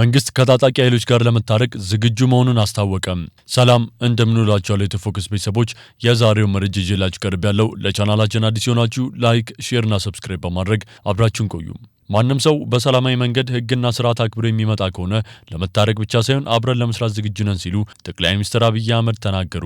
መንግስት ከታጣቂ ኃይሎች ጋር ለመታረቅ ዝግጁ መሆኑን አስታወቀ። ሰላም እንደምንውላችኋል የፎከስ ቤተሰቦች፣ የዛሬው መረጃ ይዤላችሁ ቀርቤያለሁ። ለቻናላችን አዲስ የሆናችሁ ላይክ፣ ሼር እና ሰብስክራይብ በማድረግ አብራችሁን ቆዩ። ማንም ሰው በሰላማዊ መንገድ ህግና ስርዓት አክብሮ የሚመጣ ከሆነ ለመታረቅ ብቻ ሳይሆን አብረን ለመስራት ዝግጁ ነን ሲሉ ጠቅላይ ሚኒስትር አብይ አህመድ ተናገሩ።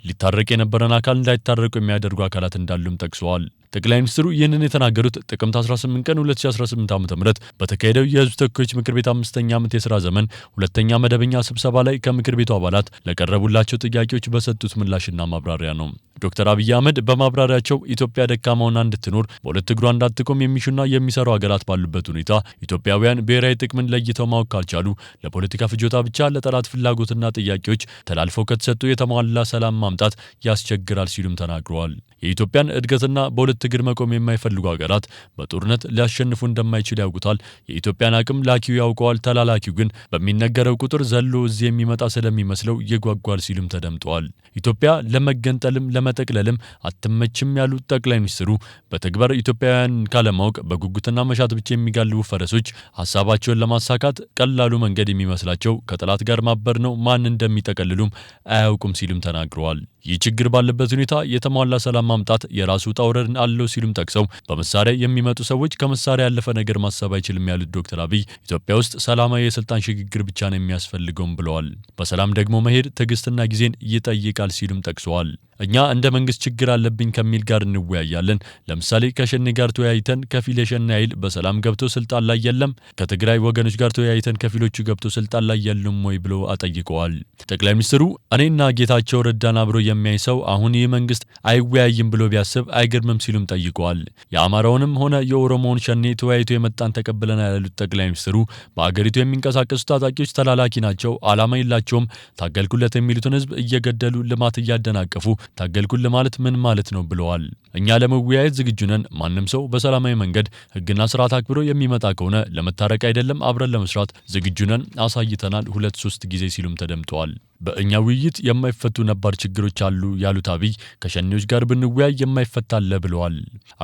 ሊታረቅ የነበረን አካል እንዳይታረቁ የሚያደርጉ አካላት እንዳሉም ጠቅሰዋል። ጠቅላይ ሚኒስትሩ ይህንን የተናገሩት ጥቅምት 18 ቀን 2018 ዓ.ም በተካሄደው የህዝብ ተወካዮች ምክር ቤት 5ኛ ዓመት የሥራ ዘመን ሁለተኛ መደበኛ ስብሰባ ላይ ከምክር ቤቱ አባላት ለቀረቡላቸው ጥያቄዎች በሰጡት ምላሽና ማብራሪያ ነው። ዶክተር አብይ አህመድ በማብራሪያቸው ኢትዮጵያ ደካማ ሆና እንድትኖር በሁለት እግሯ እንዳትቆም የሚሹና የሚሰሩ ሀገራት ባሉበት ሁኔታ ኢትዮጵያውያን ብሔራዊ ጥቅምን ለይተው ማወቅ ካልቻሉ ለፖለቲካ ፍጆታ ብቻ ለጠላት ፍላጎትና ጥያቄዎች ተላልፈው ከተሰጡ የተሟላ ሰላም ማምጣት ያስቸግራል ሲሉም ተናግረዋል። የኢትዮጵያን እድገትና በሁለት እግር መቆም የማይፈልጉ ሀገራት በጦርነት ሊያሸንፉ እንደማይችሉ ያውቁታል። የኢትዮጵያን አቅም ላኪው ያውቀዋል፣ ተላላኪው ግን በሚነገረው ቁጥር ዘሎ እዚህ የሚመጣ ስለሚመስለው ይጓጓል ሲሉም ተደምጠዋል። ኢትዮጵያ ለመገንጠልም ለመጠቅለልም አትመችም ያሉት ጠቅላይ ሚኒስትሩ በተግባር ኢትዮጵያውያን ካለማወቅ በጉጉትና መሻት ብቻ የሚጋልቡ ፈረሶች ሀሳባቸውን ለማሳካት ቀላሉ መንገድ የሚመስላቸው ከጠላት ጋር ማበር ነው፣ ማን እንደሚጠቀልሉም አያውቁም ሲሉም ተናግረዋል። ይህ ችግር ባለበት ሁኔታ የተሟላ ሰላም ማምጣት የራሱ ውጣ ውረድ አለው ሲሉም ጠቅሰው በመሳሪያ የሚመጡ ሰዎች ከመሳሪያ ያለፈ ነገር ማሰብ አይችልም ያሉት ዶክተር አብይ ኢትዮጵያ ውስጥ ሰላማዊ የስልጣን ሽግግር ብቻ ነው የሚያስፈልገውም ብለዋል። በሰላም ደግሞ መሄድ ትዕግስትና ጊዜን ይጠይቃል ሲሉም ጠቅሰዋል። እኛ እንደ መንግስት ችግር አለብኝ ከሚል ጋር እንወያያለን። ለምሳሌ ከሸኔ ጋር ተወያይተን ከፊል የሸኔ ኃይል በሰላም ገብቶ ስልጣን ላይ የለም፣ ከትግራይ ወገኖች ጋር ተወያይተን ከፊሎቹ ገብቶ ስልጣን ላይ የሉም ወይ ብለው አጠይቀዋል። ጠቅላይ ሚኒስትሩ እኔና ጌታቸው ረዳን አብሮ የሚያይ ሰው አሁን ይህ መንግስት አይወያይም ብሎ ቢያስብ አይገርምም ሲሉም ጠይቀዋል። የአማራውንም ሆነ የኦሮሞውን ሸኔ ተወያይቶ የመጣን ተቀብለናል ያሉት ጠቅላይ ሚኒስትሩ በአገሪቱ የሚንቀሳቀሱ ታጣቂዎች ተላላኪ ናቸው፣ አላማ የላቸውም፣ ታገልኩለት የሚሉትን ህዝብ እየገደሉ ልማት እያደናቀፉ ታገልኩል ለማለት ምን ማለት ነው ብለዋል። እኛ ለመወያየት ዝግጁ ነን። ማንም ሰው በሰላማዊ መንገድ ህግና ስርዓት አክብሮ የሚመጣ ከሆነ ለመታረቅ አይደለም አብረን ለመስራት ዝግጁ ነን፣ አሳይተናል 2-3 ጊዜ ሲሉም ተደምጠዋል። በእኛ ውይይት የማይፈቱ ነባር ችግሮች አሉ ያሉት አብይ ከሸኔዎች ጋር ብንወያይ የማይፈታ አለ ብለዋል።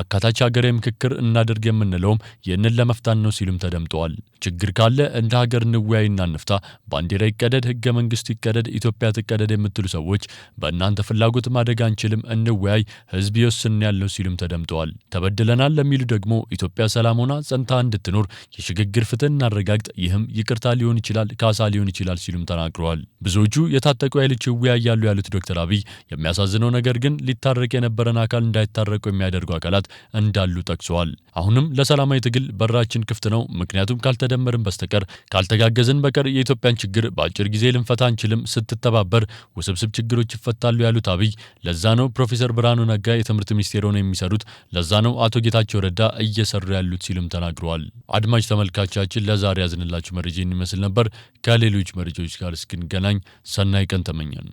አካታች ሀገራዊ ምክክር እናደርግ የምንለውም ይህንን ለመፍታት ነው ሲሉም ተደምጠዋል። ችግር ካለ እንደ ሀገር እንወያይና እንፍታ፣ ባንዲራ ይቀደድ፣ ህገ መንግስቱ ይቀደድ፣ ኢትዮጵያ ትቀደድ የምትሉ ሰዎች በእናንተ ፍላጎት ማደግ አንችልም፣ እንወያይ፣ ህዝብ ይወስን ያለው ሲሉም ተደምጠዋል። ተበድለናል ለሚሉ ደግሞ ኢትዮጵያ ሰላም ሆና ጸንታ እንድትኖር የሽግግር ፍትህ እናረጋግጥ፣ ይህም ይቅርታ ሊሆን ይችላል፣ ካሳ ሊሆን ይችላል ሲሉም ተናግረዋል። ብዙዎቹ የታጠቁ ኃይሎች ይወያያሉ ያሉት ዶክተር አብይ የሚያሳዝነው ነገር ግን ሊታረቅ የነበረን አካል እንዳይታረቁ የሚያደርጉ አካላት እንዳሉ ጠቅሰዋል። አሁንም ለሰላማዊ ትግል በራችን ክፍት ነው፣ ምክንያቱም ካልተደመርን በስተቀር ካልተጋገዝን በቀር የኢትዮጵያን ችግር በአጭር ጊዜ ልንፈታ አንችልም፣ ስትተባበር ውስብስብ ችግሮች ይፈታሉ ያሉት አብይ ለዛ ነው ፕሮፌሰር ብርሃኑ ነጋ የትምህርት ሚኒስቴር ሆነው የሚሰሩት፣ ለዛ ነው አቶ ጌታቸው ረዳ እየሰሩ ያሉት ሲሉም ተናግረዋል። አድማጭ ተመልካቾቻችን ለዛሬ ያዝንላችሁ መረጃ ይመስል ነበር። ከሌሎች መረጃዎች ጋር እስክንገናኝ ሰናይ ቀን ተመኘን።